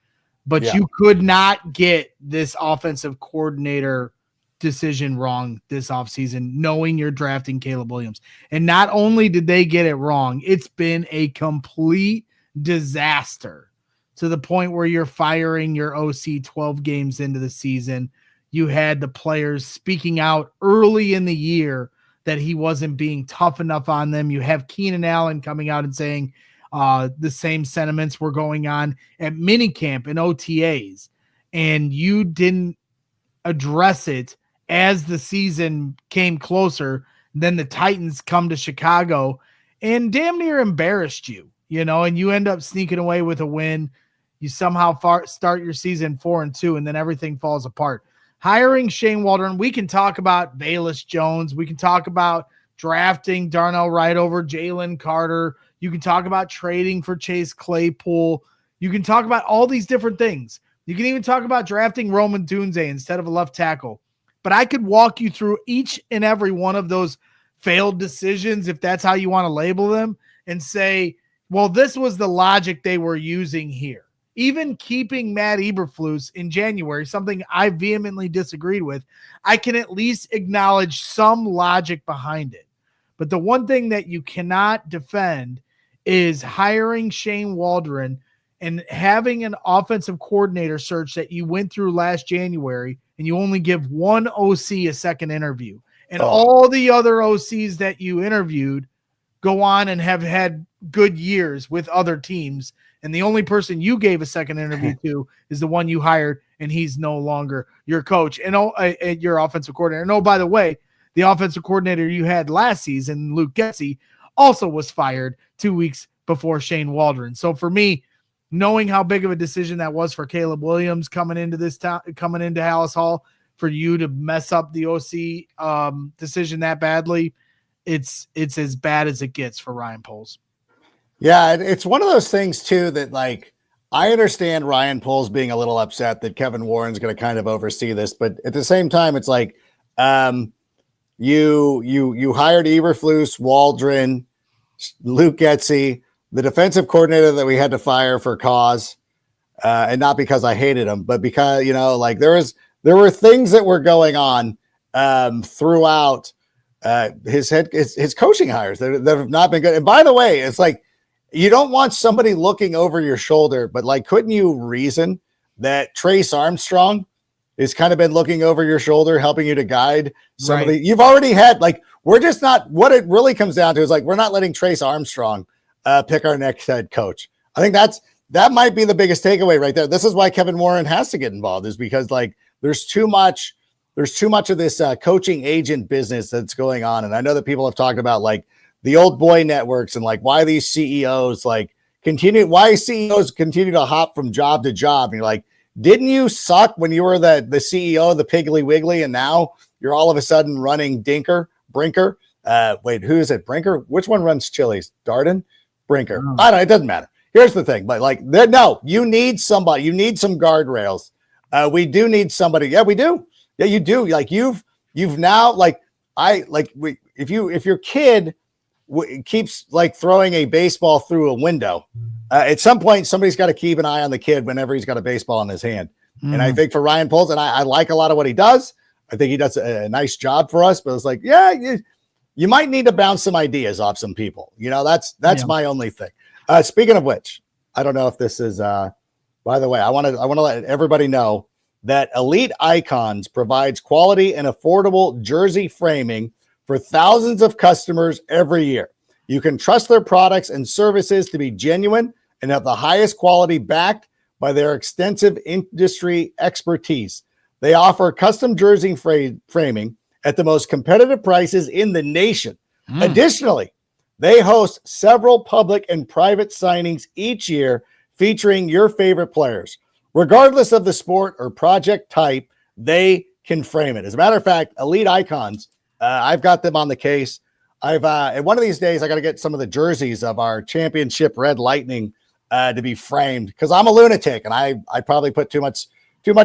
but you could not get this offensive coordinator decision wrong this offseason, knowing you're drafting Caleb Williams. And not only did they get it wrong, it's been a complete disaster to the point where you're firing your OC 12 games into the season. You had the players speaking out early in the year that he wasn't being tough enough on them. You have Keenan Allen coming out and saying the same sentiments were going on at minicamp and OTAs, and you didn't address it as the season came closer. Then the Titans come to Chicago and damn near embarrassed you, and you end up sneaking away with a win. You somehow start your season 4-2, and then everything falls apart. Hiring Shane Waldron, we can talk about Bayless Jones. We can talk about drafting Darnell Wright over Jalen Carter. You can talk about trading for Chase Claypool. You can talk about all these different things. You can even talk about drafting Roman Dunze instead of a left tackle. But I could walk you through each and every one of those failed decisions, if that's how you want to label them, and say, well, this was the logic they were using here. Even keeping Matt Eberflus in January, something I vehemently disagreed with, I can at least acknowledge some logic behind it. But the one thing that you cannot defend is hiring Shane Waldron and having an offensive coordinator search that you went through last January, and you only give one OC a second interview. And all the other OCs that you interviewed go on and have had good years with other teams. And the only person you gave a second interview to is the one you hired, and he's no longer your coach and your offensive coordinator. And by the way, the offensive coordinator you had last season, Luke Getsy, also was fired 2 weeks before Shane Waldron. So for me, knowing how big of a decision that was for Caleb Williams coming into Hallis Hall, for you to mess up the OC decision that badly, it's as bad as it gets for Ryan Poles. Yeah, it's one of those things too that, like, I understand Ryan Poles being a little upset that Kevin Warren's going to kind of oversee this, but at the same time, it's like you hired Eberflus, Waldron, Luke Getsy, the defensive coordinator that we had to fire for cause, and not because I hated him, but because there were things that were going on throughout his coaching hires that have not been good. And by the way, it's like, you don't want somebody looking over your shoulder, but like, couldn't you reason that Trace Armstrong has kind of been looking over your shoulder, helping you to guide somebody? Right. You've already had, like, we're just not, what it really comes down to is like, we're not letting Trace Armstrong pick our next head coach. I think that might be the biggest takeaway right there. This is why Kevin Warren has to get involved, is because, like, there's too much of this coaching agent business that's going on. And I know that people have talked about, like, the old boy networks and like why these CEOs continue to hop from job to job. And you're like, didn't you suck when you were the CEO of the Piggly Wiggly, and now you're all of a sudden running Brinker? Wait, who is it? Brinker? Which one runs Chili's? Darden? Brinker? I don't know. It doesn't matter. Here's the thing, but like, no, you need somebody. You need some guardrails. We do need somebody. Yeah, we do. Yeah, you do. Like you've now if your kid keeps like throwing a baseball through a window, at some point somebody's got to keep an eye on the kid whenever he's got a baseball in his hand. And I think for Ryan Poles, and I like a lot of what he does. I think he does a nice job for us, but it's like, yeah, you might need to bounce some ideas off some people. That's my only thing. Speaking of which, I don't know if this is, by the way, I want to let everybody know that Elite Icons provides quality and affordable jersey framing for thousands of customers every year. You can trust their products and services to be genuine and have the highest quality, backed by their extensive industry expertise. They offer custom jersey framing at the most competitive prices in the nation. Additionally, they host several public and private signings each year featuring your favorite players. Regardless of the sport or project type, they can frame it. As a matter of fact, Elite Icons, I've got them on the case. And one of these days, I got to get some of the jerseys of our championship Red Lightning to be framed because I'm a lunatic and I probably put too much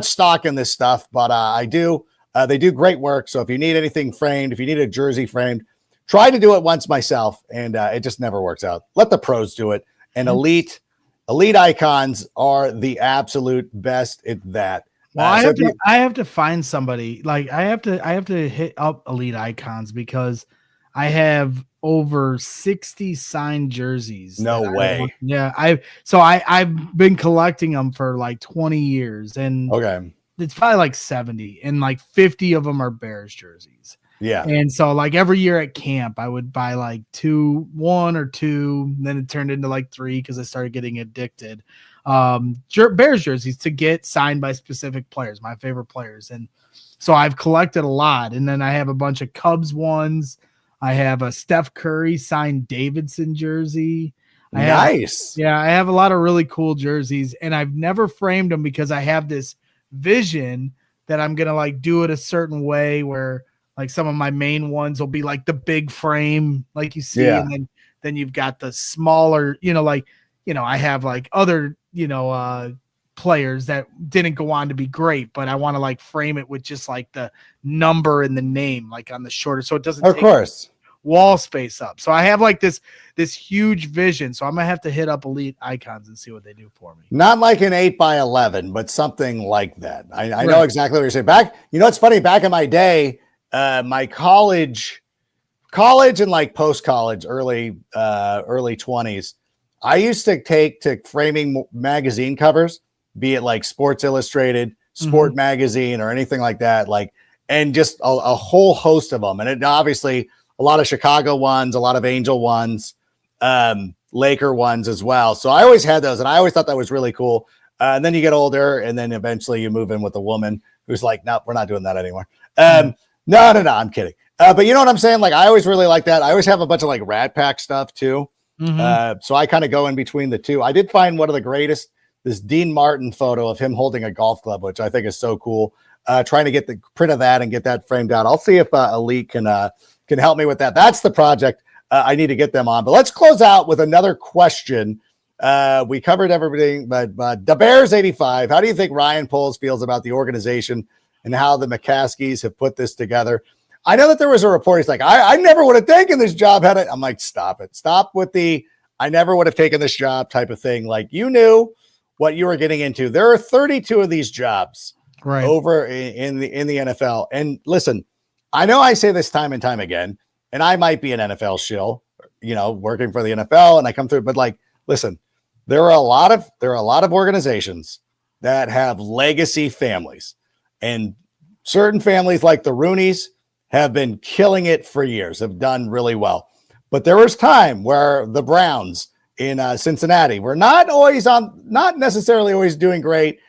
stock in this stuff, but I do. They do great work. So if you need anything framed, if you need a jersey framed, try to do it once myself, and it just never works out. Let the pros do it. And elite icons are the absolute best at that. Well, I have to find somebody. Like I have to hit up Elite Icons because I have over 60 signed jerseys. No way. I've been collecting them for like 20 years, and okay, it's probably like 70, and like 50 of them are Bears jerseys. Yeah. And so like every year at camp, I would buy like one or two, and then it turned into like 3 because I started getting addicted. Bears jerseys to get signed by specific players, my favorite players. And so I've collected a lot. And then I have a bunch of Cubs ones. I have a Steph Curry signed Davidson jersey. Nice. I have a lot of really cool jerseys, and I've never framed them because I have this vision that I'm going to like do it a certain way where like some of my main ones will be like the big frame, like you see. Yeah. And then you've got the smaller, I have like other, players that didn't go on to be great, but I want to like frame it with just like the number and the name, like on the shorter, so it doesn't take wall space up. So I have like this huge vision. So I'm gonna have to hit up Elite Icons and see what they do for me. Not like an 8x11, but something like that. I know exactly what you're saying. It's funny. Back in my day, my college and like post-college, early 20s, I used to take to framing magazine covers, be it like Sports Illustrated, Sport Magazine, or anything like that, and just a whole host of them. And it obviously a lot of Chicago ones, a lot of Angel ones, Laker ones as well. So I always had those, and I always thought that was really cool. And then you get older, and then eventually you move in with a woman who's like, "No, we're not doing that anymore." No, I'm kidding. But you know what I'm saying? Like I always really like that. I always have a bunch of like Rat Pack stuff too. So I kind of go in between the two. I did find one of the greatest, this Dean Martin photo of him holding a golf club, which I think is so cool. Trying to get the print of that and get that framed out. I'll see if Elite can help me with that. That's the project I need to get them on. But let's close out with another question. We covered everything, but the Bears 85. How do you think Ryan Poles feels about the organization and how the McCaskies have put this together? I know that there was a report. He's like, I never would have taken this job had it. I'm like, stop it. Stop with the I never would have taken this job type of thing. Like you knew what you were getting into. There are 32 of these jobs over in the NFL. And listen, I know I say this time and time again, and I might be an NFL shill, working for the NFL, and I come through, but like, listen, there are a lot of organizations that have legacy families, and certain families like the Rooneys have been killing it for years, have done really well. But there was time where the Browns in Cincinnati were not necessarily always doing great.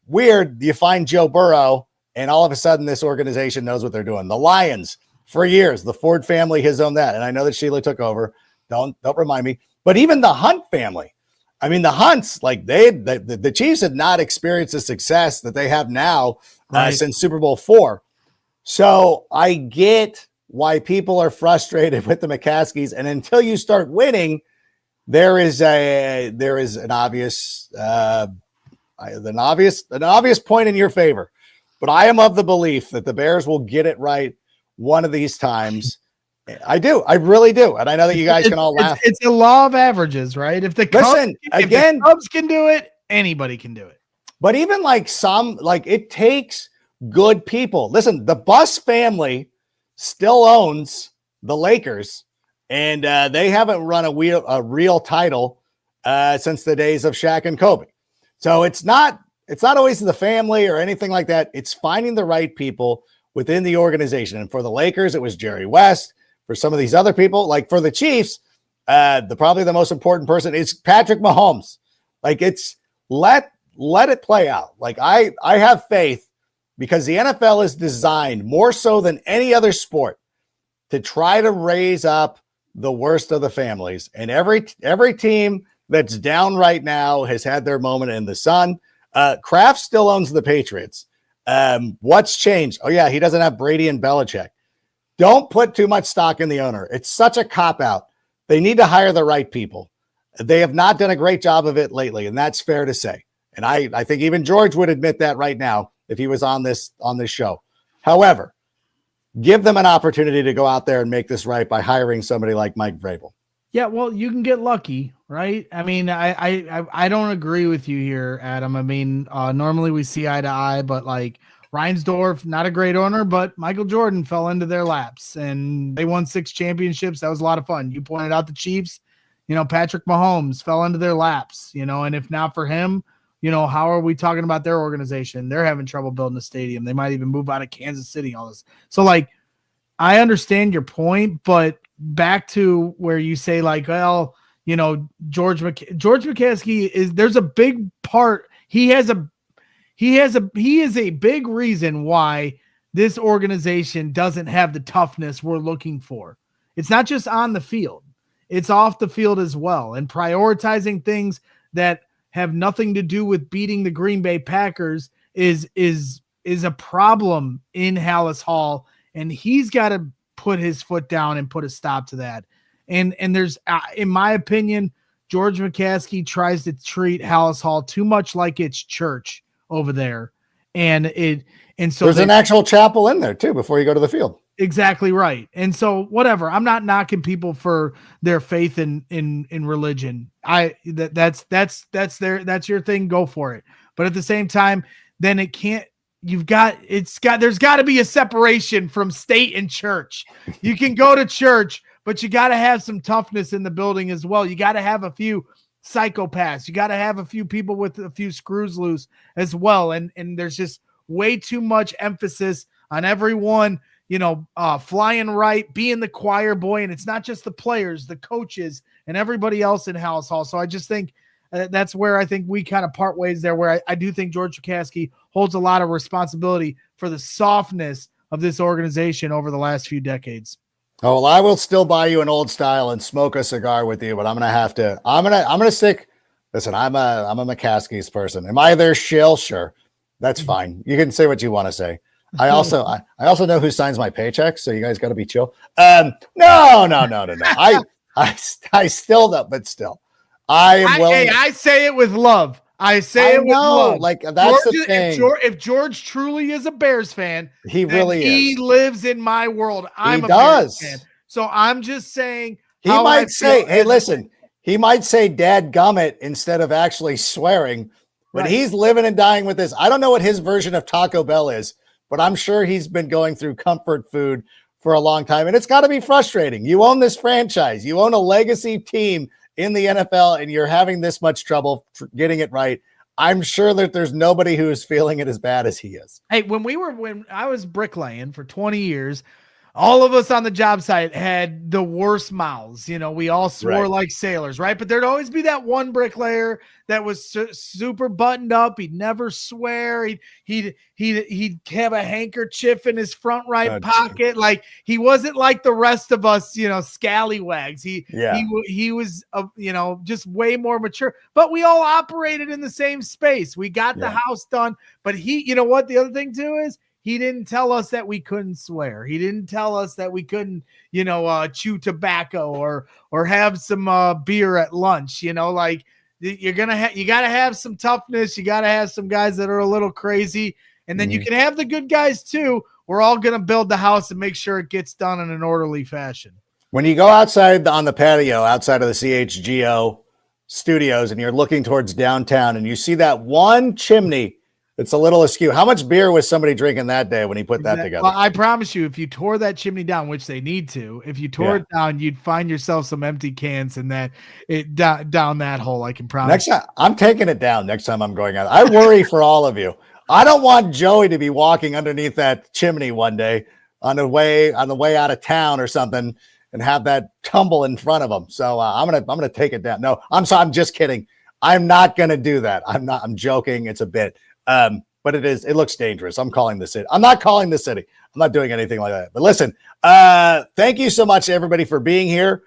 Weird. You find Joe Burrow, and all of a sudden this organization knows what they're doing. The Lions, for years, the Ford family has owned that. And I know that Sheila took over. Don't remind me. But even the Hunt family, I mean, the Hunts, like the Chiefs had not experienced the success that they have now since Super Bowl IV. So I get why people are frustrated with the McCaskies. And until you start winning, there is an obvious point in your favor. But I am of the belief that the Bears will get it right one of these times. I do. I really do. And I know that you guys can all laugh. It's a law of averages, right? If the Cubs can do it, anybody can do it. But even it takes good people. Listen, the Buss family still owns the Lakers, and they haven't run a real title since the days of Shaq and Kobe. So it's not always the family or anything like that. It's finding the right people within the organization. And for the Lakers, it was Jerry West. For some of these other people, like for the Chiefs, probably the most important person is Patrick Mahomes. Like it's let it play out. Like I have faith, because the NFL is designed more so than any other sport to try to raise up the worst of the families. And every team that's down right now has had their moment in the sun. Kraft still owns the Patriots. What's changed? Oh yeah, he doesn't have Brady and Belichick. Don't put too much stock in the owner. It's such a cop-out. They need to hire the right people. They have not done a great job of it lately, and that's fair to say. And I think even George would admit that right now if he was on this show. However, give them an opportunity to go out there and make this right by hiring somebody like Mike Vrabel. Yeah, well, you can get lucky, right? I mean, I don't agree with you here, Adam. I mean, normally we see eye to eye, but like Reinsdorf, not a great owner, but Michael Jordan fell into their laps and they won 6 championships. That was a lot of fun. You pointed out the Chiefs, Patrick Mahomes fell into their laps, and if not for him, how are we talking about their organization? They're having trouble building a stadium. They might even move out of Kansas City, all this. So like, I understand your point, but back to where you say like, well, George McCaskey there's a big part. He is a big reason why this organization doesn't have the toughness we're looking for. It's not just on the field, it's off the field as well. And prioritizing things that have nothing to do with beating the Green Bay Packers is a problem in Hallis Hall. And he's got to put his foot down and put a stop to that. And there's, in my opinion, George McCaskey tries to treat Hallis Hall too much like it's church over there. And so there's an actual chapel in there too before you go to the field. Exactly right. And so whatever, I'm not knocking people for their faith in religion. That's your thing. Go for it. But at the same time, then it can't, there's got to be a separation from state and church. You can go to church, but you got to have some toughness in the building as well. You got to have a few psychopaths. You got to have a few people with a few screws loose as well. And there's just way too much emphasis on everyone, flying right, being the choir boy. And it's not just the players, the coaches, and everybody else in Hallis Hall. So I just think that's where I think we kind of part ways there, where I do think George McCaskey holds a lot of responsibility for the softness of this organization over the last few decades. Oh, well, I will still buy you an old style and smoke a cigar with you, but I'm going to stick. Listen, I'm a McCaskey's person. Am I their shill? Sure. That's fine. You can say what you want to say. I also know who signs my paychecks, so you guys got to be chill. No. I still don't, but still. I say it with love. I say it with love. Like that's the thing. If George truly is a Bears fan, he really is. He lives in my world. I'm a Bears fan. So I'm just saying. He might say, "Hey, listen." He might say "Dad gummit" instead of actually swearing, but he's living and dying with this. I don't know what his version of Taco Bell is, but I'm sure he's been going through comfort food for a long time, and it's got to be frustrating. You own this franchise. You own a legacy team in the NFL, and you're having this much trouble getting it right. I'm sure that there's nobody who is feeling it as bad as he is. Hey, when I was bricklaying for 20 years, all of us on the job site had the worst mouths. We all swore like sailors, right? But there'd always be that one bricklayer that was super buttoned up. He'd never swear. He'd have a handkerchief in his front right pocket. Like he wasn't like the rest of us, scallywags. He was, just way more mature. But we all operated in the same space. We got the house done. But what the other thing too is, he didn't tell us that we couldn't swear. He didn't tell us that we couldn't, chew tobacco or have some beer at lunch. Like you got to have some toughness. You got to have some guys that are a little crazy, and then you can have the good guys too. We're all going to build the house and make sure it gets done in an orderly fashion. When you go outside on the patio, outside of the CHGO studios, and you're looking towards downtown, and you see that one chimney, it's a little askew. How much beer was somebody drinking that day when he put that together? Well, I promise you, if you tore that chimney down, which they need to, if you tore it down, you'd find yourself some empty cans and down that hole. I can promise. Next time, I'm taking it down. Next time I'm going out, I worry for all of you. I don't want Joey to be walking underneath that chimney one day on the way out of town or something and have that tumble in front of him. So I'm gonna take it down. No, I'm sorry. I'm just kidding. I'm not gonna do that. I'm joking. It's a bit. But it looks dangerous. I'm calling the city. I'm not calling the city. I'm not doing anything like that. But listen, thank you so much to everybody for being here.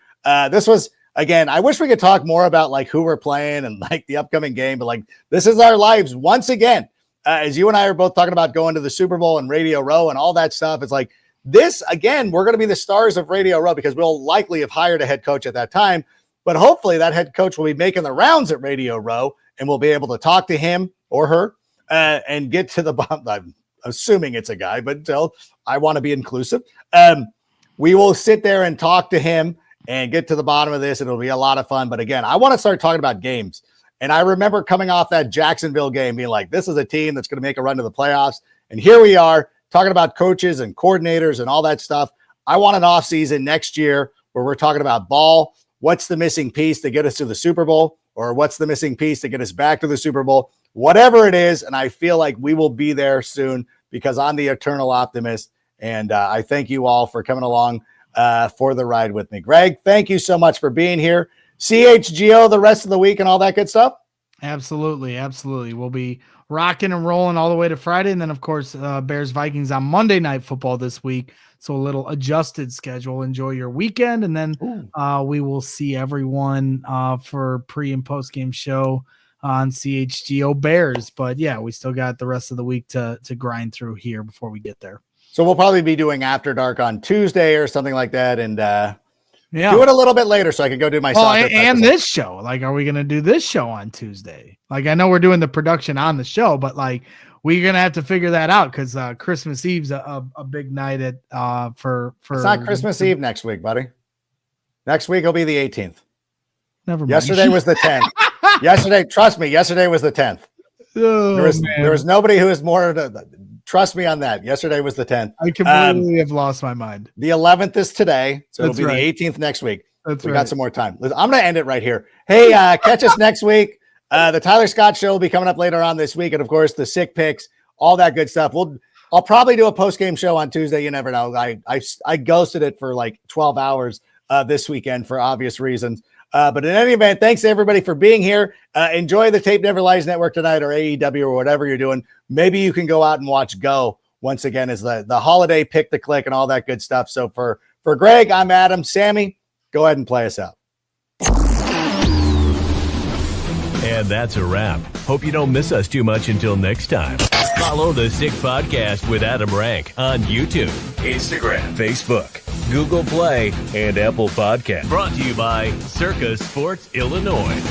This was, again, I wish we could talk more about like who we're playing and like the upcoming game, but like this is our lives once again. As you and I are both talking about going to the Super Bowl and Radio Row and all that stuff. It's like this, again, we're going to be the stars of Radio Row because we'll likely have hired a head coach at that time. but hopefully that head coach will be making the rounds at Radio Row, and we'll be able to talk to him or her and get to the bottom. I'm assuming it's a guy, but I want to be inclusive. We will sit there and talk to him and get to the bottom of this. It'll be a lot of fun. But again, I want to start talking about games. And I remember coming off that Jacksonville game being like, this is a team that's going to make a run to the playoffs. And here we are talking about coaches and coordinators and all that stuff. I want an offseason next year where we're talking about ball. What's the missing piece to get us to the Super Bowl? Or what's the missing piece to get us back to the Super Bowl? Whatever it is. And I feel like we will be there soon because I'm the eternal optimist. And I thank you all for coming along for the ride with me. Greg, thank you so much for being here. CHGO the rest of the week and all that good stuff? Absolutely. We'll be rocking and rolling all the way to Friday. And then, of course, Bears-Vikings on Monday Night Football this week. So a little adjusted schedule. Enjoy your weekend. And then we will see everyone for pre- and post-game show on CHGO Bears. But, yeah, we still got the rest of the week to grind through here before we get there. So we'll probably be doing After Dark on Tuesday or something like that. And do it a little bit later so I can go do my soccer. And this show. Like, are we going to do this show on Tuesday? Like, I know we're doing the production on the show, but like, we're going to have to figure that out because Christmas Eve's a big night at for. It's not Christmas Eve next week, buddy. Next week will be the 18th. Never mind. Yesterday was the 10th. Trust me, yesterday was the 10th. There was nobody who was more. Trust me on that. Yesterday was the 10th. I completely have lost my mind. The 11th is today, so That's it'll be right. the 18th next week. We got some more time. I'm going to end it right here. Hey, catch us next week. The Tyler Scott Show will be coming up later on this week, and of course, the sick picks, all that good stuff. I'll probably do a post-game show on Tuesday. You never know. I ghosted it for like 12 hours this weekend for obvious reasons. But in any event, thanks to everybody for being here. Enjoy the Tape Never Lies Network tonight or AEW or whatever you're doing. Maybe you can go out and watch Go once again as the holiday pick the click and all that good stuff. So for Greg, I'm Adam. Sammy, go ahead and play us out. And that's a wrap. Hope you don't miss us too much until next time. Follow the Sick Podcast with Adam Rank on YouTube, Instagram, Facebook, Google Play, and Apple Podcasts. Brought to you by Circa Sports Illinois.